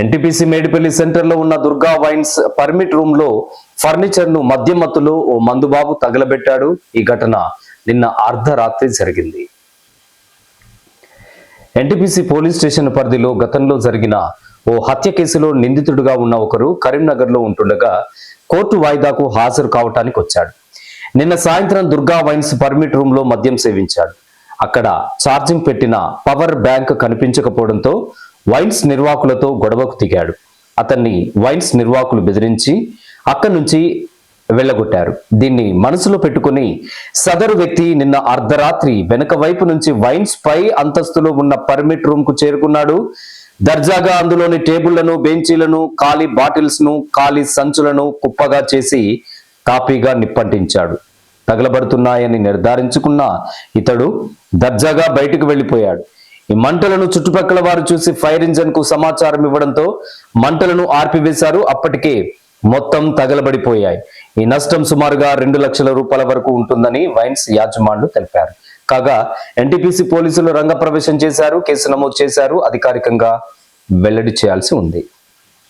NTPC Medipalli సెంటర్లో ఉన్న Durga wines permit room లో ఫర్నిచర్ ను మద్యం మత్తులో ఓ మందుబాబు తగలబెట్టాడు. ఈ ఘటన నిన్న అర్ధరాత్రి జరిగింది. ఎన్టీపీసీ పోలీస్ స్టేషన్ పరిధిలో గతంలో జరిగిన ఓ హత్య కేసులో నిందితుడిగా ఉన్న ఒకరు కరీంనగర్ లో ఉంటుండగా కోర్టు వాయిదాకు హాజరు కావటానికి వచ్చాడు. నిన్న సాయంత్రం దుర్గా వైన్స్ పర్మిట్ రూమ్ లో మద్యం సేవించాడు. అక్కడ ఛార్జింగ్ పెట్టిన పవర్ బ్యాంక్ కనిపించకపోవడంతో వైన్స్ నిర్వాహకులతో గొడవకు దిగాడు. అతన్ని వైన్స్ నిర్వాహకులు బెదిరించి అక్కడి నుంచి వెళ్ళగొట్టారు. దీన్ని మనసులో పెట్టుకుని సదరు వ్యక్తి నిన్న అర్ధరాత్రి వెనక వైపు నుంచి వైన్స్ పై అంతస్తులో ఉన్న పర్మిట్ రూమ్ కు చేరుకున్నాడు. దర్జాగా అందులోని టేబుళ్లను, బెంచీలను, ఖాళీ బాటిల్స్ ను, ఖాళీ సంచులను కుప్పగా చేసి కాపీగా నిప్పంటించాడు. తగలబడుతున్నాయని నిర్ధారించుకున్న ఇతడు దర్జాగా బయటకు వెళ్లిపోయాడు. ఈ మంటలను చుట్టుపక్కల వారు చూసి ఫైర్ ఇంజన్ కు సమాచారం ఇవ్వడంతో మంటలను ఆర్పివేశారు. అప్పటికే మొత్తం తగలబడిపోయాయి. ఈ నష్టం సుమారుగా 2 లక్షల రూపాయల వరకు ఉంటుందని వైన్స్ యాజమాన్లు తెలిపారు. కాగా ఎన్టీపీసీ పోలీసులు రంగప్రవేశం చేశారు, కేసు నమోదు చేశారు, అధికారికంగా వెల్లడి చేయాల్సి ఉంది.